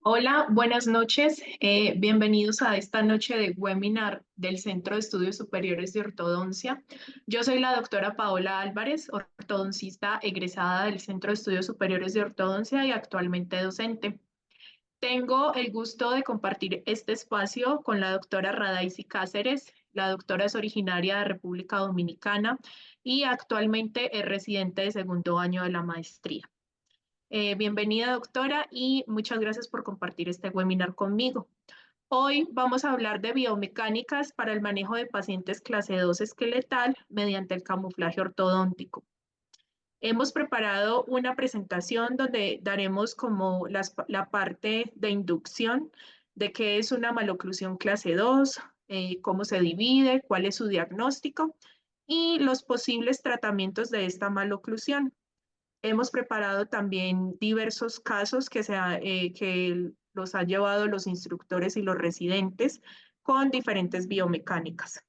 Hola, buenas noches. Bienvenidos a esta noche de webinar del Centro de Estudios Superiores de Ortodoncia. Yo soy la doctora Paola Álvarez, ortodoncista egresada del Centro de Estudios Superiores de Ortodoncia y actualmente docente. Tengo el gusto de compartir este espacio con la doctora Radaisy Cáceres. La doctora es originaria de República Dominicana y actualmente es residente de segundo año de la maestría. Bienvenida, doctora, y muchas gracias por compartir este webinar conmigo. Hoy vamos a hablar de biomecánicas para el manejo de pacientes clase 2 esqueletal mediante el camuflaje ortodóntico. Hemos preparado una presentación donde daremos como la parte de inducción de qué es una maloclusión clase 2, cómo se divide, cuál es su diagnóstico y los posibles tratamientos de esta maloclusión. Hemos preparado también diversos casos que los han llevado los instructores y los residentes con diferentes biomecánicas.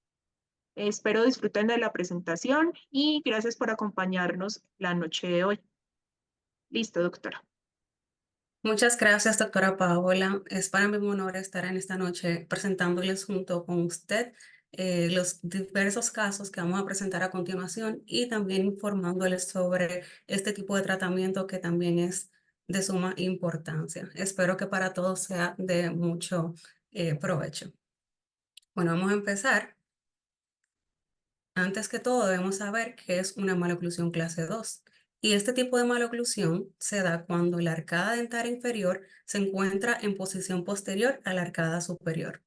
Espero disfruten de la presentación y gracias por acompañarnos la noche de hoy. Listo, doctora. Muchas gracias, doctora Paola. Es para mí un honor estar en esta noche presentándoles junto con usted los diversos casos que vamos a presentar a continuación y también informándoles sobre este tipo de tratamiento que también es de suma importancia. Espero que para todos sea de mucho provecho. Bueno, vamos a empezar. Antes que todo, debemos saber qué es una maloclusión clase 2. Y este tipo de maloclusión se da cuando la arcada dentaria inferior se encuentra en posición posterior a la arcada superior.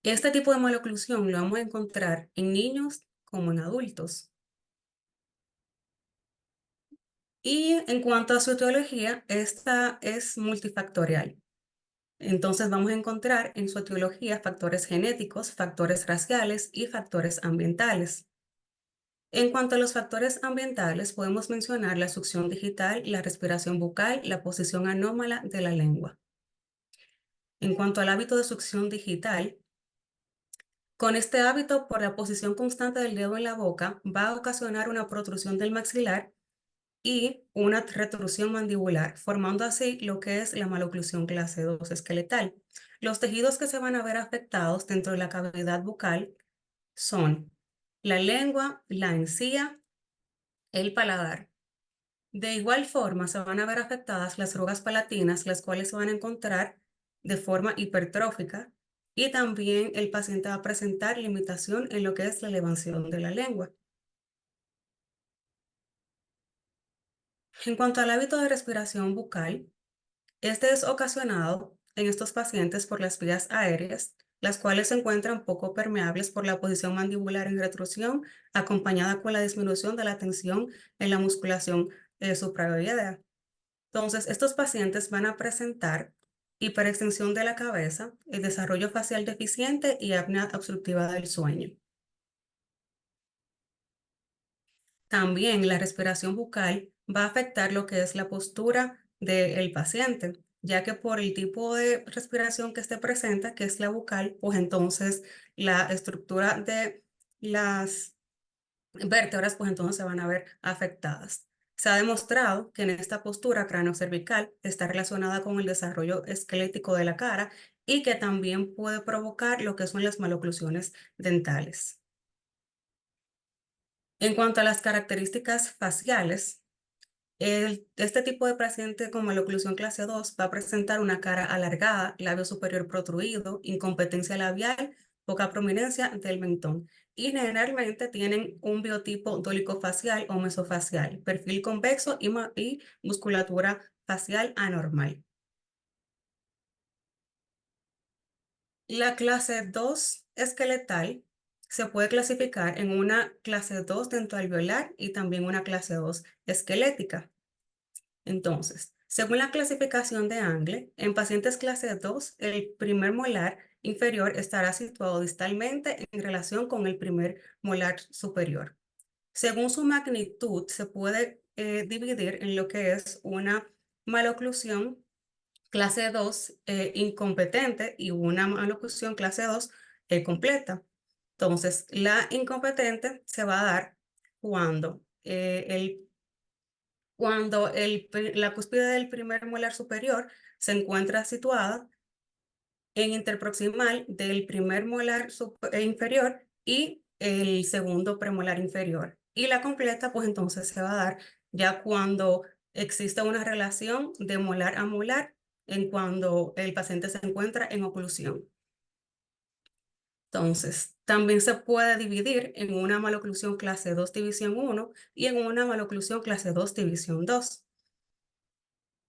Este tipo de maloclusión lo vamos a encontrar en niños como en adultos. Y en cuanto a su etiología, esta es multifactorial. Entonces vamos a encontrar en su etiología factores genéticos, factores raciales y factores ambientales. En cuanto a los factores ambientales, podemos mencionar la succión digital, la respiración bucal, la posición anómala de la lengua. En cuanto al hábito de succión digital, con este hábito por la posición constante del dedo en la boca va a ocasionar una protrusión del maxilar y una retrusión mandibular, formando así lo que es la maloclusión clase 2 esqueletal. Los tejidos que se van a ver afectados dentro de la cavidad bucal son la lengua, la encía, el paladar. De igual forma, se van a ver afectadas las arrugas palatinas, las cuales se van a encontrar de forma hipertrófica y también el paciente va a presentar limitación en lo que es la elevación de la lengua. En cuanto al hábito de respiración bucal, este es ocasionado en estos pacientes por las vías aéreas, las cuales se encuentran poco permeables por la posición mandibular en retrusión, acompañada con la disminución de la tensión en la musculación supraoidea. Entonces, estos pacientes van a presentar hiperextensión de la cabeza, el desarrollo facial deficiente y apnea obstructiva del sueño. También la respiración bucal va a afectar lo que es la postura del paciente, ya que por el tipo de respiración que esté presenta, que es la bucal, pues entonces la estructura de las vértebras, pues entonces se van a ver afectadas. Se ha demostrado que en esta postura craneocervical está relacionada con el desarrollo esquelético de la cara y que también puede provocar lo que son las maloclusiones dentales. En cuanto a las características faciales, este tipo de paciente con maloclusión clase 2 va a presentar una cara alargada, labio superior protruido, incompetencia labial, poca prominencia del mentón. Y generalmente tienen un biotipo dólico-facial o mesofacial, perfil convexo y musculatura facial anormal. La clase 2 esqueletal se puede clasificar en una clase 2 dentoalveolar y también una clase 2 esquelética. Entonces, según la clasificación de Angle, en pacientes clase 2, el primer molar inferior estará situado distalmente en relación con el primer molar superior. Según su magnitud, se puede dividir en lo que es una maloclusión clase 2 incompetente y una maloclusión clase 2 completa. Entonces, la incompetente se va a dar cuando cuando la cúspide del primer molar superior se encuentra situada en interproximal del primer molar inferior y el segundo premolar inferior. Y la completa, pues entonces se va a dar ya cuando existe una relación de molar a molar en cuando el paciente se encuentra en oclusión. Entonces, también se puede dividir en una maloclusión clase 2 división 1 y en una maloclusión clase 2 división 2.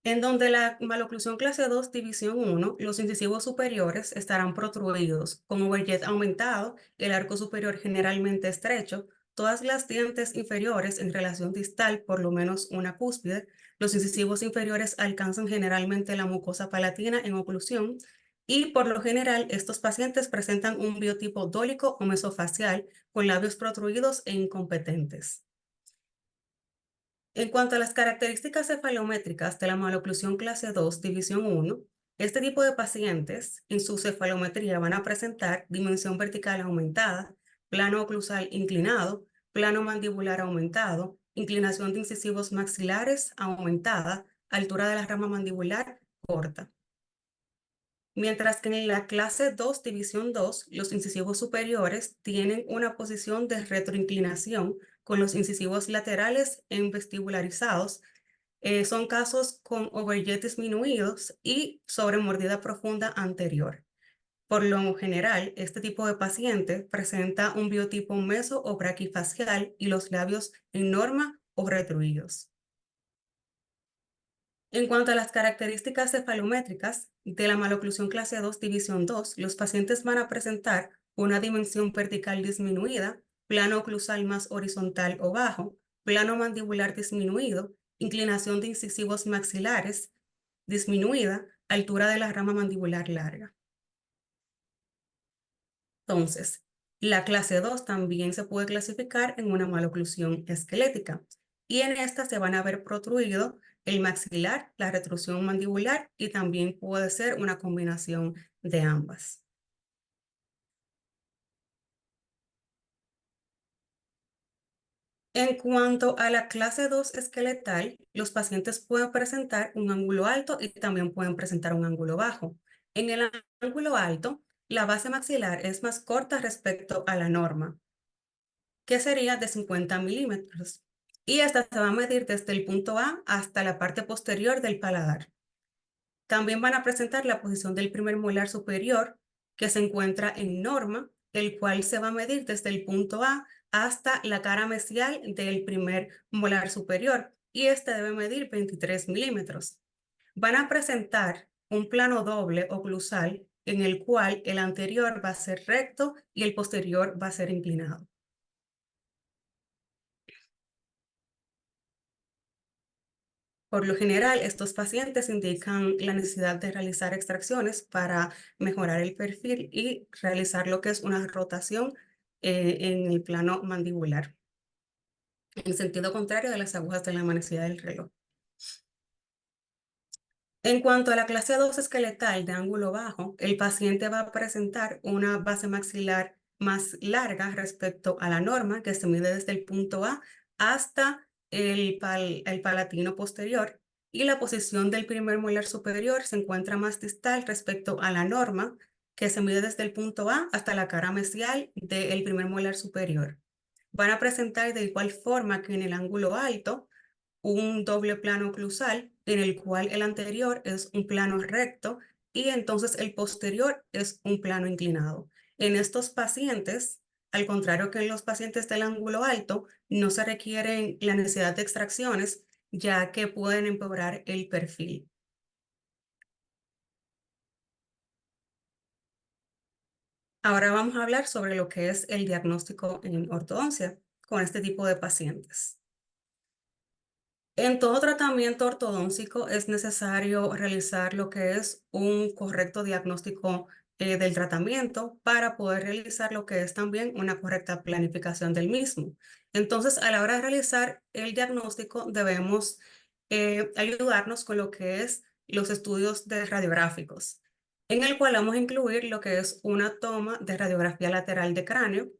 En donde la maloclusión clase 2 división 1, los incisivos superiores estarán protruidos, con overjet aumentado, el arco superior generalmente estrecho, todas las dientes inferiores en relación distal, por lo menos una cúspide, los incisivos inferiores alcanzan generalmente la mucosa palatina en oclusión, y por lo general estos pacientes presentan un biotipo dólico o mesofacial con labios protruidos e incompetentes. En cuanto a las características cefalométricas de la maloclusión clase 2, división 1, este tipo de pacientes en su cefalometría van a presentar dimensión vertical aumentada, plano oclusal inclinado, plano mandibular aumentado, inclinación de incisivos maxilares aumentada, altura de la rama mandibular corta. Mientras que en la clase 2, división 2, los incisivos superiores tienen una posición de retroinclinación con los incisivos laterales en vestibularizados. Son casos con overjet disminuidos y sobremordida profunda anterior. Por lo general, este tipo de paciente presenta un biotipo meso o braquifacial y los labios en norma o retruidos. En cuanto a las características cefalométricas de la maloclusión clase 2, división 2, los pacientes van a presentar una dimensión vertical disminuida, plano oclusal más horizontal o bajo, plano mandibular disminuido, inclinación de incisivos maxilares disminuida, altura de la rama mandibular larga. Entonces, la clase 2 también se puede clasificar en una maloclusión esquelética y en esta se van a ver protruido el maxilar, la retrusión mandibular y también puede ser una combinación de ambas. En cuanto a la clase 2 esqueletal, los pacientes pueden presentar un ángulo alto y también pueden presentar un ángulo bajo. En el ángulo alto, la base maxilar es más corta respecto a la norma, que sería de 50 milímetros. Y esta se va a medir desde el punto A hasta la parte posterior del paladar. También van a presentar la posición del primer molar superior, que se encuentra en norma, el cual se va a medir desde el punto A hasta la cara mesial del primer molar superior, y este debe medir 23 milímetros. Van a presentar un plano doble oclusal en el cual el anterior va a ser recto y el posterior va a ser inclinado. Por lo general, estos pacientes indican la necesidad de realizar extracciones para mejorar el perfil y realizar lo que es una rotación en el plano mandibular, en sentido contrario de las agujas de la manecilla del reloj. En cuanto a la clase 2 esqueletal de ángulo bajo, el paciente va a presentar una base maxilar más larga respecto a la norma, que se mide desde el punto A hasta el palatino posterior, y la posición del primer molar superior se encuentra más distal respecto a la norma, que se mide desde el punto A hasta la cara mesial del primer molar superior. Van a presentar de igual forma que en el ángulo alto un doble plano oclusal en el cual el anterior es un plano recto y entonces el posterior es un plano inclinado. En estos pacientes, al contrario que en los pacientes del ángulo alto, no se requiere la necesidad de extracciones, ya que pueden empeorar el perfil. Ahora vamos a hablar sobre lo que es el diagnóstico en ortodoncia con este tipo de pacientes. En todo tratamiento ortodóntico es necesario realizar lo que es un correcto diagnóstico del tratamiento para poder realizar lo que es también una correcta planificación del mismo. Entonces, a la hora de realizar el diagnóstico, debemos ayudarnos con lo que es los estudios de radiográficos, en el cual vamos a incluir lo que es una toma de radiografía lateral de cráneo,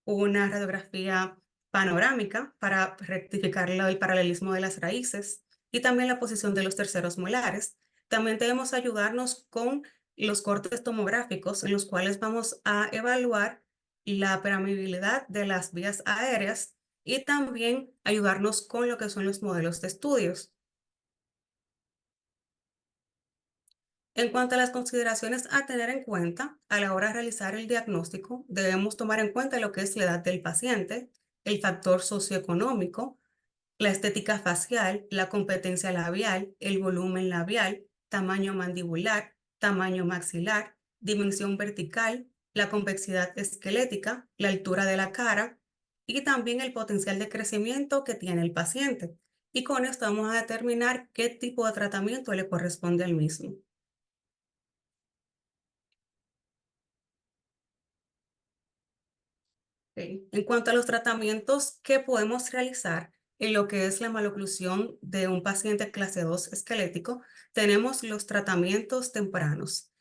una radiografía panorámica para rectificar el paralelismo de las raíces y también la posición de los terceros molares. También debemos ayudarnos con los cortes tomográficos en los cuales vamos a evaluar la permeabilidad de las vías aéreas y también ayudarnos con lo que son los modelos de estudios. En cuanto a las consideraciones a tener en cuenta a la hora de realizar el diagnóstico, debemos tomar en cuenta lo que es la edad del paciente, el factor socioeconómico, la estética facial, la competencia labial, el volumen labial, tamaño mandibular, tamaño maxilar, dimensión vertical, la convexidad esquelética, la altura de la cara y también el potencial de crecimiento que tiene el paciente. Y con esto vamos a determinar qué tipo de tratamiento le corresponde al mismo. Ok. En cuanto a los tratamientos que podemos realizar en lo que es la maloclusión de un paciente clase 2 esquelético, tenemos los tratamientos tempranos.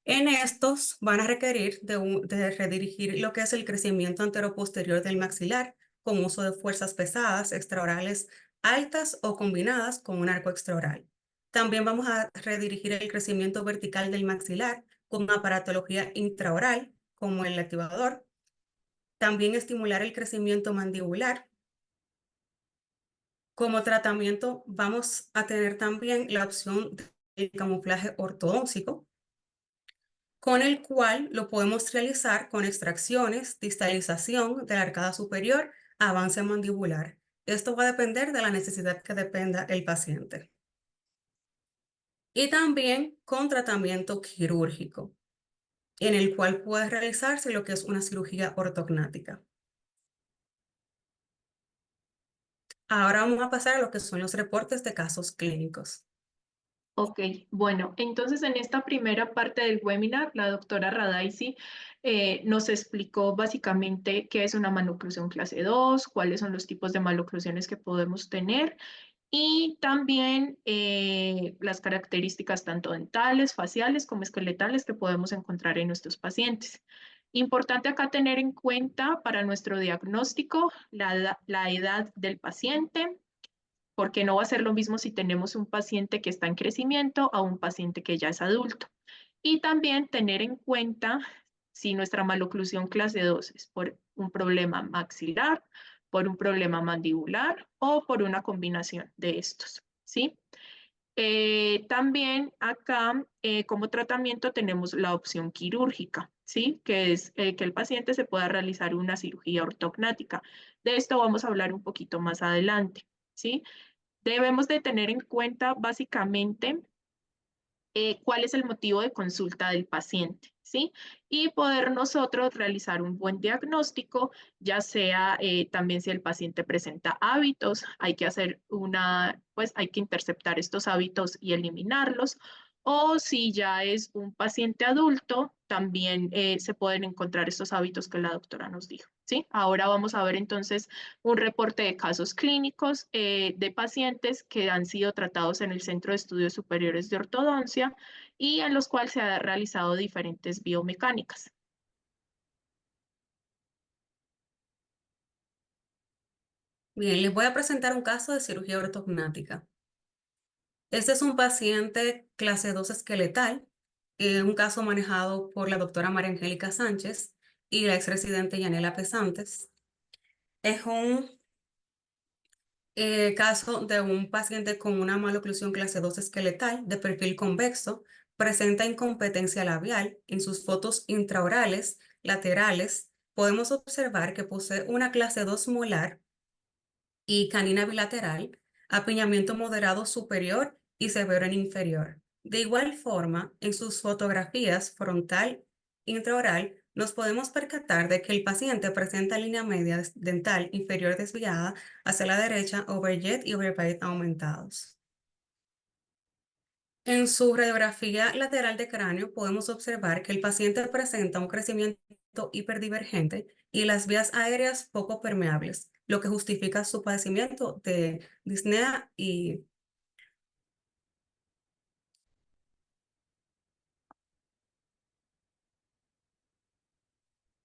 En estos van a requerir de redirigir lo que es el crecimiento anteroposterior del maxilar con uso de fuerzas pesadas extraorales altas o combinadas con un arco extraoral. También vamos a redirigir el crecimiento vertical del maxilar con una aparatología intraoral como el activador. También estimular el crecimiento mandibular. Como tratamiento vamos a tener también la opción del camuflaje ortodóntico, con el cual lo podemos realizar con extracciones, distalización de la arcada superior, avance mandibular. Esto va a depender de la necesidad que dependa el paciente. Y también con tratamiento quirúrgico, en el cual puede realizarse lo que es una cirugía ortognática. Ahora vamos a pasar a lo que son los reportes de casos clínicos. Ok, bueno, entonces en esta primera parte del webinar, la doctora Radaisi nos explicó básicamente qué es una maloclusión clase 2, cuáles son los tipos de maloclusiones que podemos tener y también las características tanto dentales, faciales como esqueletales que podemos encontrar en nuestros pacientes. Importante acá tener en cuenta para nuestro diagnóstico la edad del paciente, porque no va a ser lo mismo si tenemos un paciente que está en crecimiento a un paciente que ya es adulto. Y también tener en cuenta si nuestra maloclusión clase 2 es por un problema maxilar, por un problema mandibular o por una combinación de estos, ¿sí? También acá como tratamiento tenemos la opción quirúrgica, ¿sí? Que es que el paciente se pueda realizar una cirugía ortognática. De esto vamos a hablar un poquito más adelante, ¿sí? Debemos de tener en cuenta básicamente cuál es el motivo de consulta del paciente, ¿sí? Y poder nosotros realizar un buen diagnóstico, ya sea también si el paciente presenta hábitos, hay que hacer pues hay que interceptar estos hábitos y eliminarlos, o si ya es un paciente adulto, también se pueden encontrar estos hábitos que la doctora nos dijo, ¿sí? Ahora vamos a ver entonces un reporte de casos clínicos de pacientes que han sido tratados en el Centro de Estudios Superiores de Ortodoncia y en los cuales se han realizado diferentes biomecánicas. Bien, les voy a presentar un caso de cirugía ortognática. Este es un paciente clase 2 esqueletal, un caso manejado por la doctora María Angélica Sánchez y la exresidente Yanela Pesantes. Es un caso de un paciente con una maloclusión clase 2 esqueletal de perfil convexo, presenta incompetencia labial. En sus fotos intraorales, laterales, podemos observar que posee una clase 2 molar y canina bilateral, apiñamiento moderado superior y severo en inferior. De igual forma, en sus fotografías frontal intraoral, nos podemos percatar de que el paciente presenta línea media dental inferior desviada hacia la derecha, overjet y overbite aumentados. En su radiografía lateral de cráneo podemos observar que el paciente presenta un crecimiento hiperdivergente y las vías aéreas poco permeables, lo que justifica su padecimiento de disnea y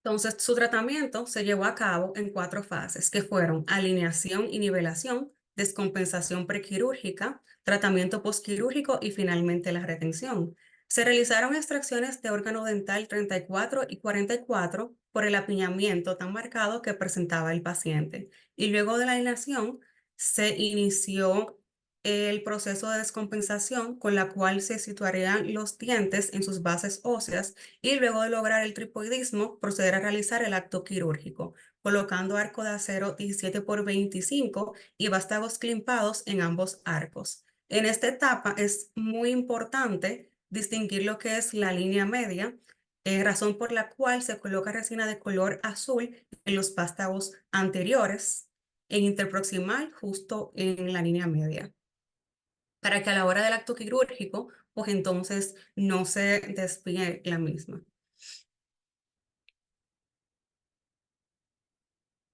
Entonces, su tratamiento se llevó a cabo en 4 fases, que fueron alineación y nivelación, descompensación prequirúrgica, tratamiento postquirúrgico y finalmente la retención. Se realizaron extracciones de órgano dental 34 y 44 por el apiñamiento tan marcado que presentaba el paciente. Y luego de la alineación se inició el proceso de descompensación con la cual se situarían los dientes en sus bases óseas y luego de lograr el tripoidismo, proceder a realizar el acto quirúrgico, colocando arco de acero 17 por 25 y vástagos climpados en ambos arcos. En esta etapa es muy importante distinguir lo que es la línea media, razón por la cual se coloca resina de color azul en los vástagos anteriores, en interproximal justo en la línea media para que a la hora del acto quirúrgico, pues entonces no se desvíe la misma.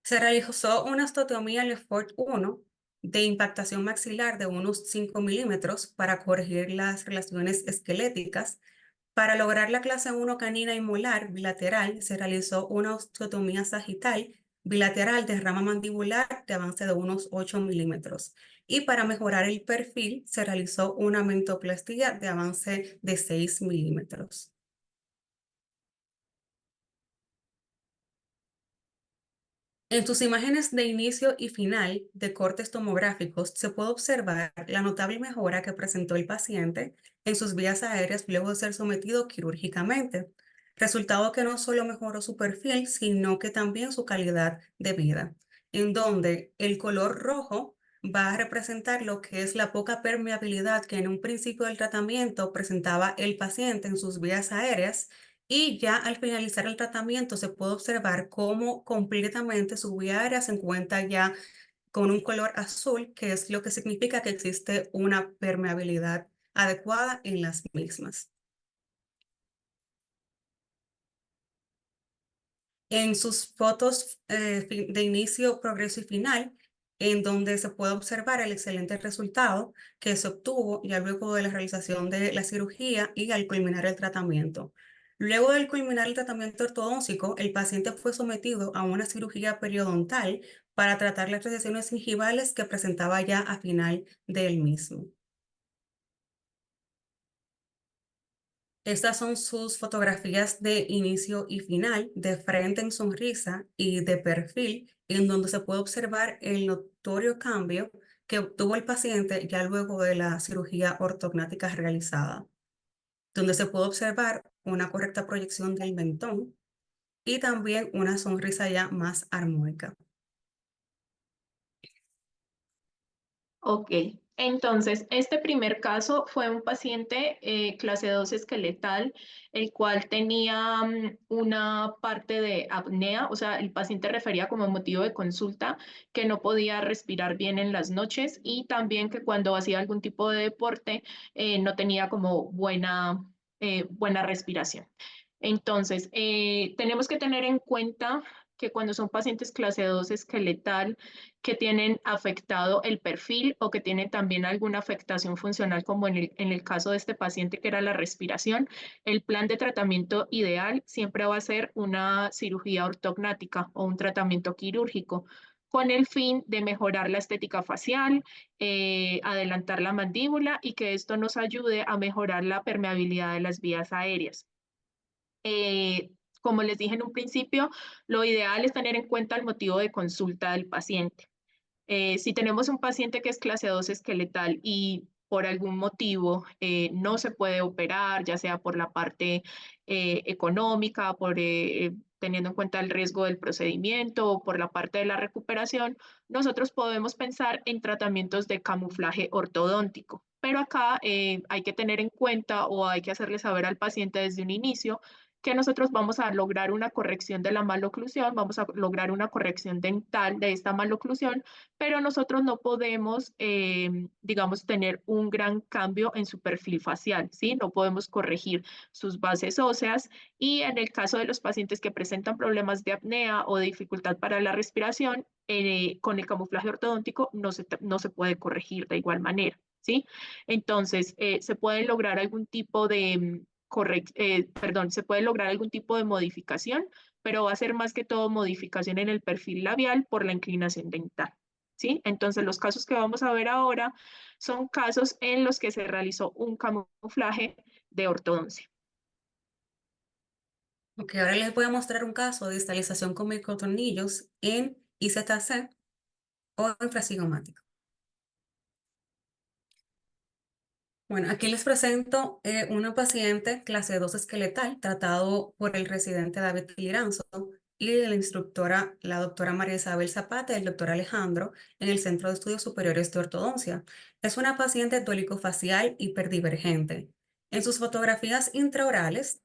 Se realizó una osteotomía Lefort 1 de impactación maxilar de unos 5 milímetros para corregir las relaciones esqueléticas. Para lograr la clase 1 canina y molar bilateral, se realizó una osteotomía sagital bilateral de rama mandibular de avance de unos 8 milímetros. Y para mejorar el perfil, se realizó una mentoplastia de avance de 6 milímetros. En sus imágenes de inicio y final de cortes tomográficos se puede observar la notable mejora que presentó el paciente en sus vías aéreas luego de ser sometido quirúrgicamente, resultado que no solo mejoró su perfil, sino que también su calidad de vida, en donde el color rojo va a representar lo que es la poca permeabilidad que en un principio del tratamiento presentaba el paciente en sus vías aéreas y ya al finalizar el tratamiento se puede observar cómo completamente su vía aérea se encuentra ya con un color azul, que es lo que significa que existe una permeabilidad adecuada en las mismas. En sus fotos de inicio, progreso y final, en donde se puede observar el excelente resultado que se obtuvo ya luego de la realización de la cirugía y al culminar el tratamiento. Luego del culminar el tratamiento ortodóntico, el paciente fue sometido a una cirugía periodontal para tratar las recesiones gingivales que presentaba ya a final del mismo. Estas son sus fotografías de inicio y final, de frente en sonrisa y de perfil, en donde se puede observar el notorio cambio que obtuvo el paciente ya luego de la cirugía ortognática realizada, donde se puede observar una correcta proyección del mentón y también una sonrisa ya más armónica. Ok, entonces este primer caso fue un paciente clase 2 esqueletal, el cual tenía una parte de apnea, o sea, el paciente refería como motivo de consulta que no podía respirar bien en las noches y también que cuando hacía algún tipo de deporte no tenía como buena respiración. Entonces, tenemos que tener en cuenta que cuando son pacientes clase 2 esqueletal, que tienen afectado el perfil o que tienen también alguna afectación funcional, como en el caso de este paciente que era la respiración, el plan de tratamiento ideal siempre va a ser una cirugía ortognática o un tratamiento quirúrgico con el fin de mejorar la estética facial, adelantar la mandíbula y que esto nos ayude a mejorar la permeabilidad de las vías aéreas. Eh, como les dije en un principio, lo ideal es tener en cuenta el motivo de consulta del paciente. Si tenemos un paciente que es clase 2 esqueletal y por algún motivo no se puede operar, ya sea por la parte económica, teniendo en cuenta el riesgo del procedimiento o por la parte de la recuperación, nosotros podemos pensar en tratamientos de camuflaje ortodóntico. Pero acá hay que tener en cuenta o hay que hacerle saber al paciente desde un inicio que nosotros vamos a lograr una corrección de la maloclusión, vamos a lograr una corrección dental de esta maloclusión, pero nosotros no podemos, digamos, tener un gran cambio en su perfil facial, ¿sí? No podemos corregir sus bases óseas y en el caso de los pacientes que presentan problemas de apnea o de dificultad para la respiración, con el camuflaje ortodóntico no se puede corregir de igual manera, ¿sí? Entonces, se puede lograr algún tipo se puede lograr algún tipo de modificación, pero va a ser más que todo modificación en el perfil labial por la inclinación dental. ¿Sí? Entonces, los casos que vamos a ver ahora son casos en los que se realizó un camuflaje de ortodoncia. Ok, ahora les voy a mostrar un caso de distalización con microtornillos en IZC o infracigomático. Bueno, aquí les presento una paciente clase 2 esqueletal tratado por el residente David Liranzo y la instructora, la doctora María Isabel Zapata y el doctor Alejandro en el Centro de Estudios Superiores de Ortodoncia. Es una paciente dolicofacial hiperdivergente. En sus fotografías intraorales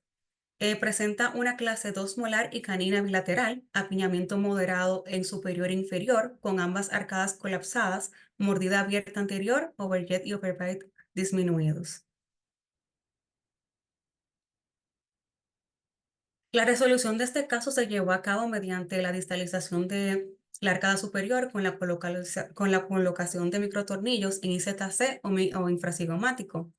presenta una clase 2 molar y canina bilateral, apiñamiento moderado en superior e inferior, con ambas arcadas colapsadas, mordida abierta anterior, overjet y overbite disminuidos. La resolución de este caso se llevó a cabo mediante la distalización de la arcada superior con la, con la colocación de microtornillos en IZC o infracigomático.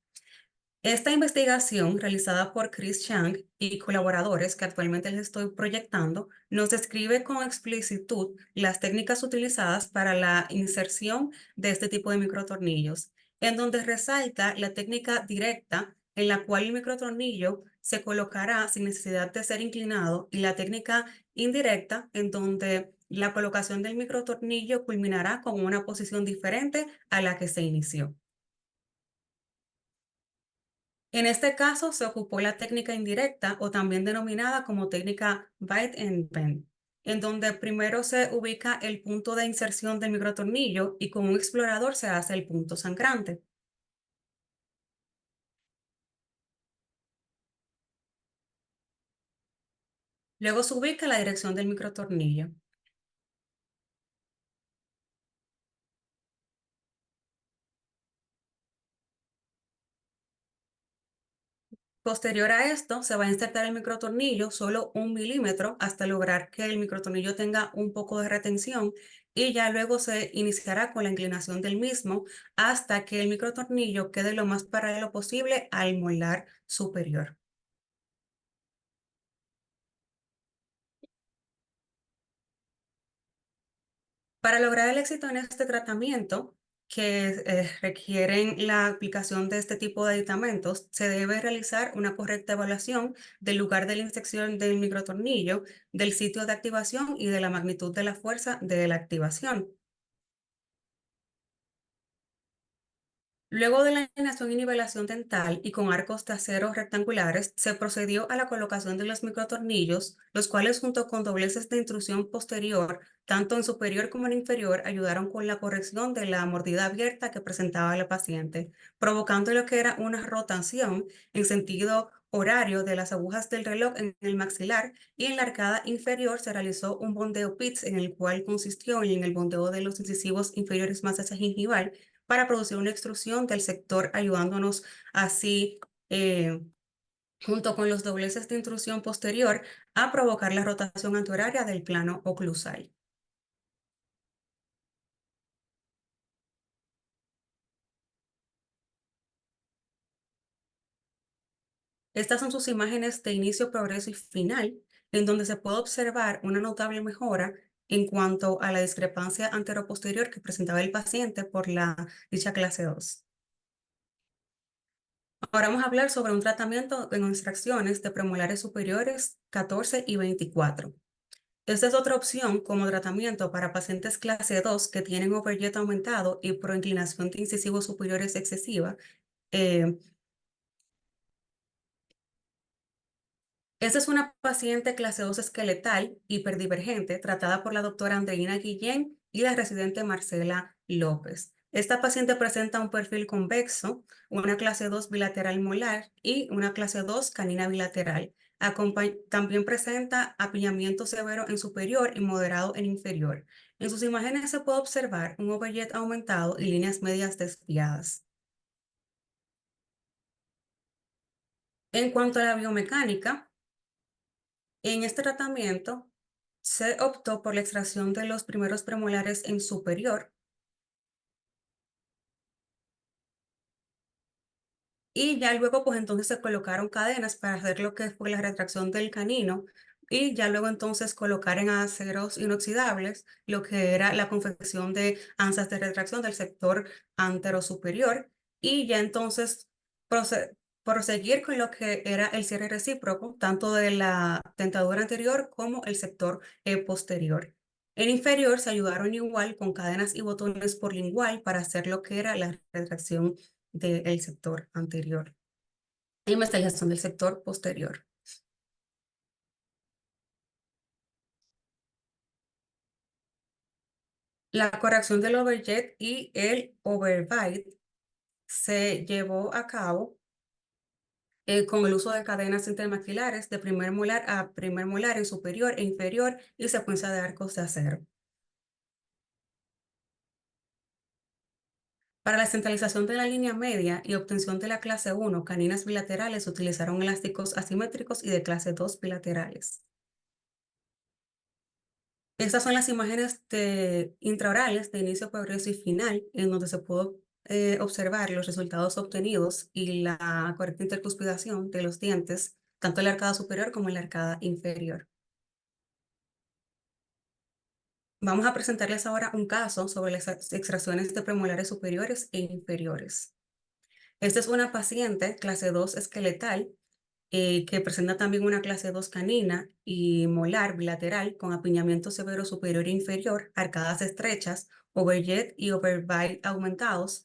Esta investigación, realizada por Chris Chang y colaboradores que actualmente les estoy proyectando, nos describe con explicitud las técnicas utilizadas para la inserción de este tipo de microtornillos, en donde resalta la técnica directa en la cual el microtornillo se colocará sin necesidad de ser inclinado y la técnica indirecta en donde la colocación del microtornillo culminará con una posición diferente a la que se inició. En este caso se ocupó la técnica indirecta o también denominada como técnica bite and bend, en donde primero se ubica el punto de inserción del microtornillo y con un explorador se hace el punto sangrante. Luego se ubica la dirección del microtornillo. Posterior a esto, se va a insertar el microtornillo solo 1 milímetro hasta lograr que el microtornillo tenga un poco de retención y ya luego se iniciará con la inclinación del mismo hasta que el microtornillo quede lo más paralelo posible al molar superior. Para lograr el éxito en este tratamiento, que requieren la aplicación de este tipo de aditamentos, se debe realizar una correcta evaluación del lugar de la inyección del microtornillo, del sitio de activación y de la magnitud de la fuerza de la activación. Luego de la alineación y nivelación dental y con arcos de acero rectangulares, se procedió a la colocación de los microtornillos, los cuales junto con dobleces de intrusión posterior, tanto en superior como en inferior, ayudaron con la corrección de la mordida abierta que presentaba la paciente, provocando lo que era una rotación en sentido horario de las agujas del reloj en el maxilar y en la arcada inferior se realizó un bondeo PITS en el cual consistió en el bondeo de los incisivos inferiores más hacia gingival para producir una extrusión del sector, ayudándonos así, junto con los dobleces de intrusión posterior, a provocar la rotación antehoraria del plano oclusal. Estas son sus imágenes de inicio, progreso y final, en donde se puede observar una notable mejora en cuanto a la discrepancia anteroposterior que presentaba el paciente por la dicha clase 2. Ahora vamos a hablar sobre un tratamiento en extracciones de premolares superiores 14 y 24. Esta es otra opción como tratamiento para pacientes clase 2 que tienen overjet aumentado y proinclinación de incisivos superiores excesiva. Eh, Esta es una paciente clase 2 esqueletal hiperdivergente tratada por la doctora Andreina Guillén y la residente Marcela López. Esta paciente presenta un perfil convexo, una clase 2 bilateral molar y una clase 2 canina bilateral. También presenta apiñamiento severo en superior y moderado en inferior. En sus imágenes se puede observar un overjet aumentado y líneas medias desviadas. En cuanto a la biomecánica, en este tratamiento se optó por la extracción de los primeros premolares en superior Y ya luego, pues entonces se colocaron cadenas para hacer lo que fue la retracción del canino y ya luego entonces colocar en aceros inoxidables lo que era la confección de anzas de retracción del sector anterosuperior y ya entonces proseguir con lo que era el cierre recíproco, tanto de la dentadura anterior como el sector posterior. En inferior se ayudaron igual con cadenas y botones por lingual para hacer lo que era la retracción del sector anterior y metalización del sector posterior. La corrección del overjet y el overbite se llevó a cabo con el uso de cadenas intermaxilares de primer molar a primer molar en superior e inferior y secuencia de arcos de acero. Para la centralización de la línea media y obtención de la clase 1, caninas bilaterales utilizaron elásticos asimétricos y de clase 2 bilaterales. Estas son las imágenes intraorales de inicio, progreso y final, en donde se pudo observar los resultados obtenidos y la correcta intercuspidación de los dientes, tanto en la arcada superior como en la arcada inferior. Vamos a presentarles ahora un caso sobre las extracciones de premolares superiores e inferiores. Esta es una paciente clase 2 esqueletal que presenta también una clase 2 canina y molar bilateral con apiñamiento severo superior e inferior, arcadas estrechas, overjet y overbite aumentados,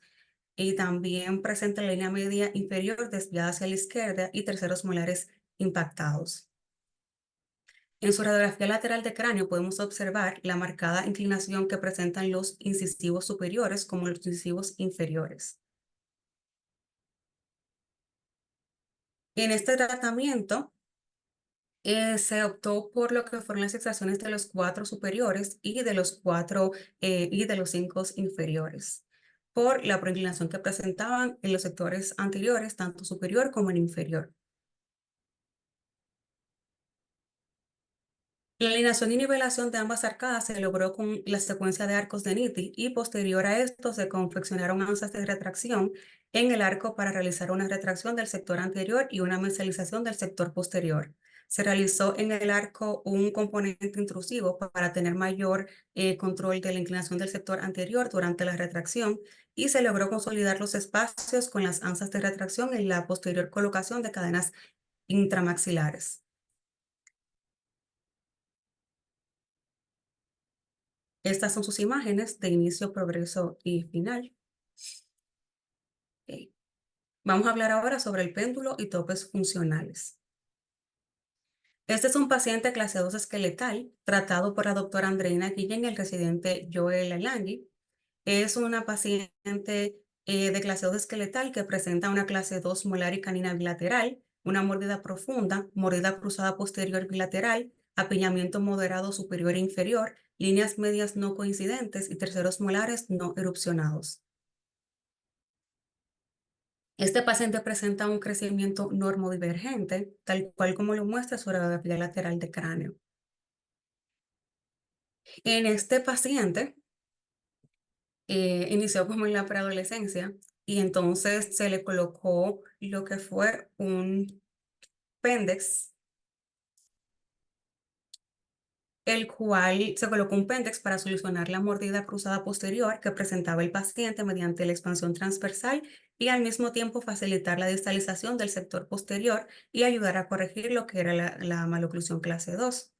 y también presenta la línea media inferior desviada hacia la izquierda y terceros molares impactados. En su radiografía lateral de cráneo podemos observar la marcada inclinación que presentan los incisivos superiores como los incisivos inferiores. En este tratamiento, se optó por lo que fueron las extracciones de los 4 superiores y de los 5 inferiores, por la proinclinación que presentaban en los sectores anteriores, tanto superior como en inferior. La alineación y nivelación de ambas arcadas se logró con la secuencia de arcos de Nitti y posterior a esto se confeccionaron anzas de retracción en el arco para realizar una retracción del sector anterior y una mesialización del sector posterior. Se realizó en el arco un componente intrusivo para tener mayor control de la inclinación del sector anterior durante la retracción y se logró consolidar los espacios con las anzas de retracción en la posterior colocación de cadenas intramaxilares. Estas son sus imágenes de inicio, progreso y final. Ok. Vamos a hablar ahora sobre el péndulo y topes funcionales. Este es un paciente clase 2 esqueletal tratado por la doctora Andreina Guillén y el residente Joel Alangui. Es una paciente de clase 2 esqueletal que presenta una clase 2 molar y canina bilateral, una mordida profunda, mordida cruzada posterior bilateral, apiñamiento moderado superior e inferior, líneas medias no coincidentes y terceros molares no erupcionados. Este paciente presenta un crecimiento normodivergente, tal cual como lo muestra su radiografía lateral de cráneo. En este paciente, inició como en la preadolescencia y entonces se le colocó lo que fue un péndex, el cual se colocó un péndex para solucionar la mordida cruzada posterior que presentaba el paciente mediante la expansión transversal y al mismo tiempo facilitar la distalización del sector posterior y ayudar a corregir lo que era la maloclusión clase 2.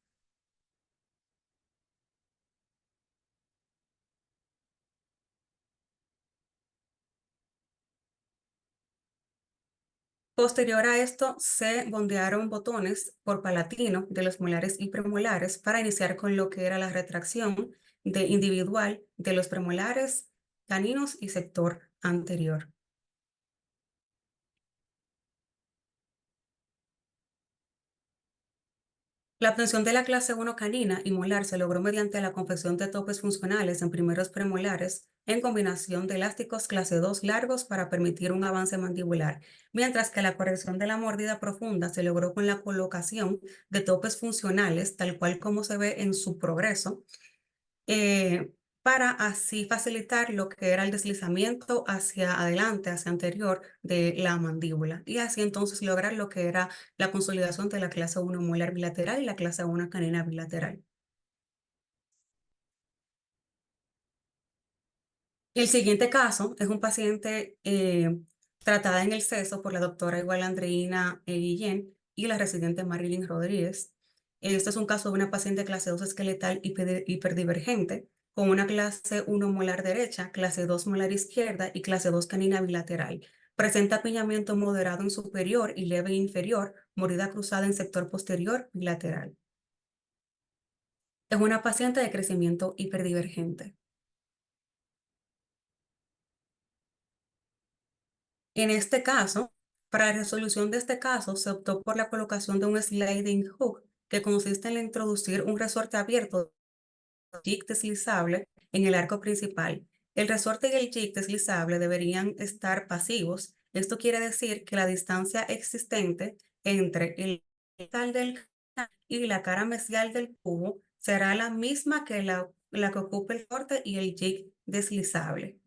Posterior a esto, se bondearon botones por palatino de los molares y premolares para iniciar con lo que era la retracción individual de los premolares, caninos y sector anterior. La obtención de la clase 1 canina y molar se logró mediante la confección de topes funcionales en primeros premolares en combinación de elásticos clase 2 largos para permitir un avance mandibular, mientras que la corrección de la mordida profunda se logró con la colocación de topes funcionales, tal cual como se ve en su progreso, para así facilitar lo que era el deslizamiento hacia adelante, hacia anterior de la mandíbula, y así entonces lograr lo que era la consolidación de la clase 1 molar bilateral y la clase 1 canina bilateral. El siguiente caso es un paciente tratada en el CESO por la doctora igual Andreina Guillén y la residente Marilyn Rodríguez. Este es un caso de una paciente clase 2 esqueletal hiperdivergente con una clase 1 molar derecha, clase 2 molar izquierda y clase 2 canina bilateral. Presenta apiñamiento moderado en superior y leve en inferior, mordida cruzada en sector posterior bilateral. Es una paciente de crecimiento hiperdivergente. En este caso, para la resolución de este caso, se optó por la colocación de un sliding hook que consiste en introducir un resorte abierto jig deslizable en el arco principal. El resorte y el jig deslizable deberían estar pasivos. Esto quiere decir que la distancia existente entre el metal del y la cara mesial del cubo será la misma que la que ocupa el resorte y el jig deslizable.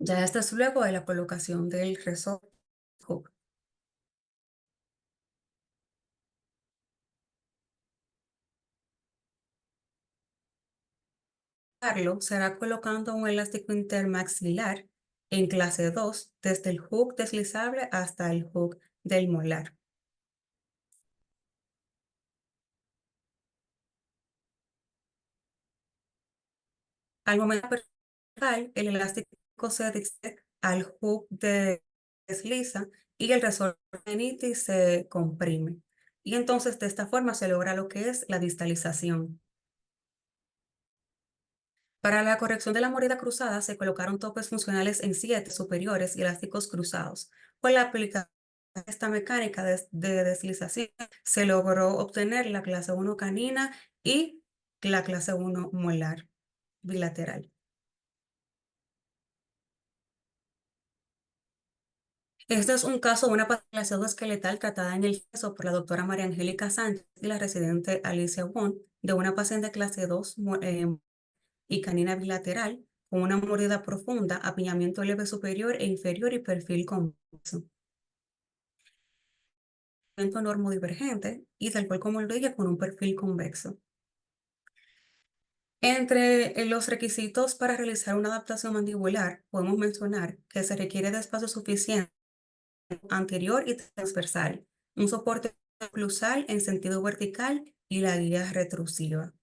Ya esto es luego de la colocación del resorte. Será colocando un elástico intermaxilar en clase 2 desde el hook deslizable hasta el hook del molar. Al momento de apertar, el elástico se dirige al hook de desliza y el resorte meningitis se comprime. Y entonces de esta forma se logra lo que es la distalización. Para la corrección de la mordida cruzada se colocaron topes funcionales en 7 superiores y elásticos cruzados. Con la aplicación de esta mecánica de deslización se logró obtener la clase 1 canina y la clase 1 molar bilateral. Este es un caso de una patología esqueletal tratada en el caso por la doctora María Angélica Sánchez y la residente Alicia Wong de una paciente clase 2 y canina bilateral, con una mordida profunda, apiñamiento leve superior e inferior y perfil convexo. Normodivergente y del cual como lo dije con un perfil convexo. Entre los requisitos para realizar una adaptación mandibular, podemos mencionar que se requiere de espacio suficiente anterior y transversal, un soporte oclusal en sentido vertical y la guía retrusiva.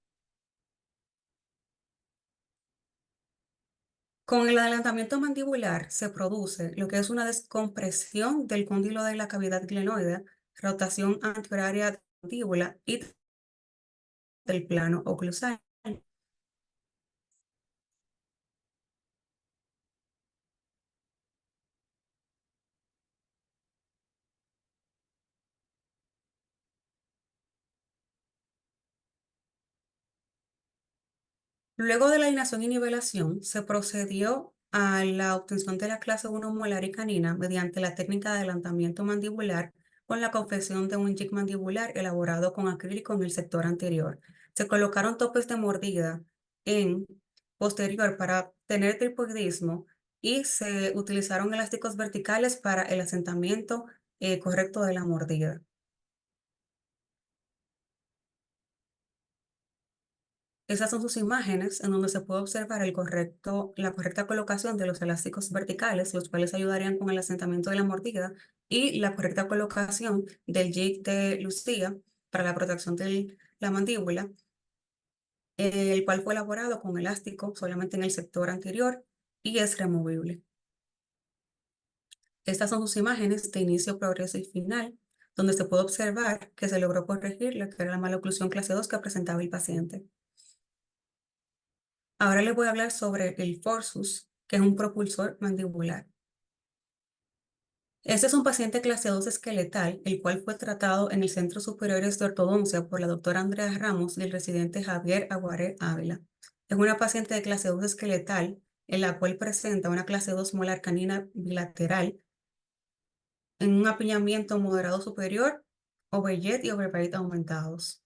Con el adelantamiento mandibular se produce lo que es una descompresión del cóndilo de la cavidad glenoidea, rotación antihoraria de la mandíbula y del plano oclusal. Luego de la alineación y nivelación, se procedió a la obtención de la clase 1 molar y canina mediante la técnica de adelantamiento mandibular con la confección de un jig mandibular elaborado con acrílico en el sector anterior. Se colocaron topes de mordida en posterior para tener tripoidismo y se utilizaron elásticos verticales para el asentamiento correcto de la mordida. Esas son sus imágenes en donde se puede observar la correcta colocación de los elásticos verticales, los cuales ayudarían con el asentamiento de la mordida, y la correcta colocación del jig de Lucía para la protección de la mandíbula, el cual fue elaborado con elástico solamente en el sector anterior y es removible. Estas son sus imágenes de inicio, progreso y final, donde se puede observar que se logró corregir lo que era la maloclusión clase 2 que presentaba el paciente. Ahora les voy a hablar sobre el forsus, que es un propulsor mandibular. Este es un paciente clase 2 esqueletal, el cual fue tratado en el Centro Superior de Ortodoncia por la doctora Andrea Ramos y el residente Javier Aguaré Ávila. Es una paciente de clase 2 esqueletal, en la cual presenta una clase 2 molar canina bilateral, en un apiñamiento moderado superior, overjet y overbite aumentados.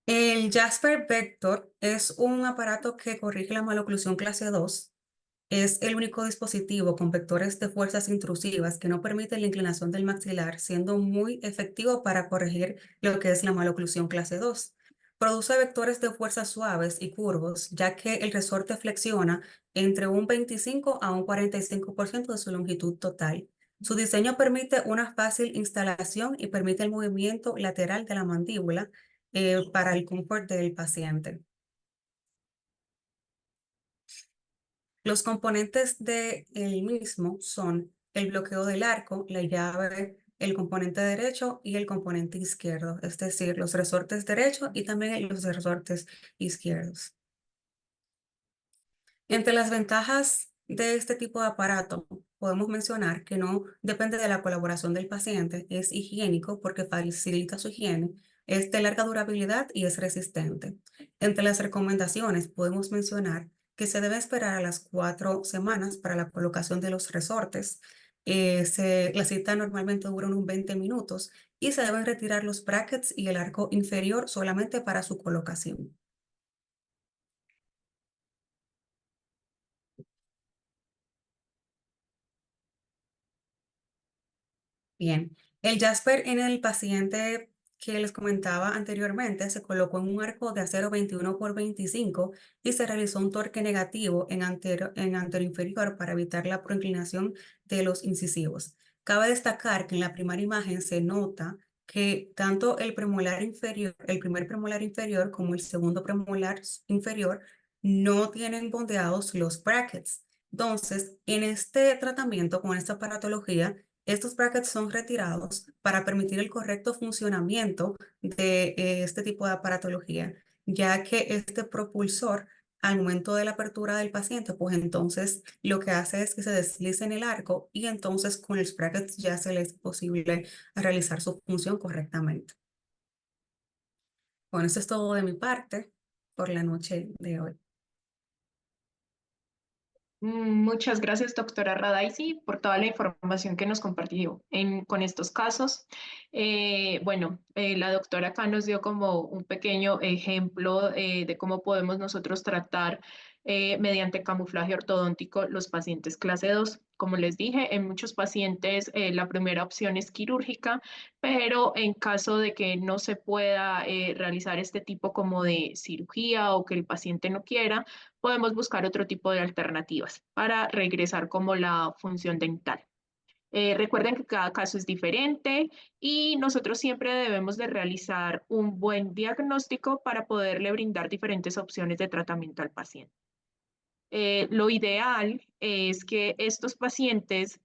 El Jasper Vector es un aparato que corrige la maloclusión clase 2. Es el único dispositivo con vectores de fuerzas intrusivas que no permiten la inclinación del maxilar, siendo muy efectivo para corregir lo que es la maloclusión clase 2. Produce vectores de fuerzas suaves y curvos, ya que el resorte flexiona entre un 25 a un 45% de su longitud total. Su diseño permite una fácil instalación y permite el movimiento lateral de la mandíbula para el confort del paciente. Los componentes del mismo son el bloqueo del arco, la llave, el componente derecho y el componente izquierdo, es decir, los resortes derechos y también los resortes izquierdos. Entre las ventajas de este tipo de aparato, podemos mencionar que no depende de la colaboración del paciente, es higiénico porque facilita su higiene, es de larga durabilidad y es resistente. Entre las recomendaciones, podemos mencionar que se debe esperar a las 4 semanas para la colocación de los resortes. La cita normalmente dura unos 20 minutos y se deben retirar los brackets y el arco inferior solamente para su colocación. Bien, el Jasper en el paciente que les comentaba anteriormente se colocó en un arco de acero 21 por 25 y se realizó un torque negativo en antero inferior para evitar la proinclinación de los incisivos. Cabe destacar que en la primera imagen se nota que tanto el premolar inferior, el primer premolar inferior como el segundo premolar inferior no tienen bondeados los brackets. Entonces, en este tratamiento, con esta aparatología, estos brackets son retirados para permitir el correcto funcionamiento de este tipo de aparatología, ya que este propulsor, al momento de la apertura del paciente, pues entonces lo que hace es que se deslice en el arco y entonces con los brackets ya se le es posible realizar su función correctamente. Bueno, eso es todo de mi parte por la noche de hoy. Muchas gracias, doctora Radaisi, por toda la información que nos compartió con estos casos. La doctora acá nos dio como un pequeño ejemplo de cómo podemos nosotros tratar mediante camuflaje ortodóntico los pacientes clase 2. Como les dije, en muchos pacientes la primera opción es quirúrgica, pero en caso de que no se pueda realizar este tipo como de cirugía o que el paciente no quiera, podemos buscar otro tipo de alternativas para regresar como la función dental. Recuerden que cada caso es diferente y nosotros siempre debemos de realizar un buen diagnóstico para poderle brindar diferentes opciones de tratamiento al paciente. Lo ideal es que estos pacientes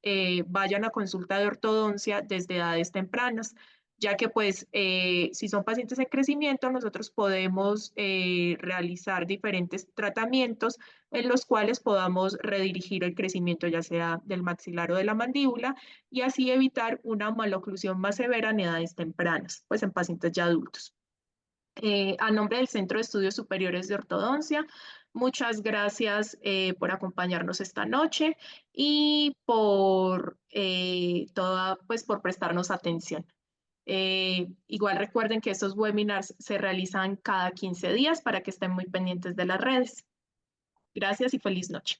vayan a consulta de ortodoncia desde edades tempranas, ya que pues si son pacientes en crecimiento, nosotros podemos realizar diferentes tratamientos en los cuales podamos redirigir el crecimiento ya sea del maxilar o de la mandíbula y así evitar una maloclusión más severa en edades tempranas, pues en pacientes ya adultos. A nombre del Centro de Estudios Superiores de Ortodoncia, muchas gracias por acompañarnos esta noche y pues, por prestarnos atención. Igual recuerden que estos webinars se realizan cada 15 días para que estén muy pendientes de las redes. Gracias y feliz noche.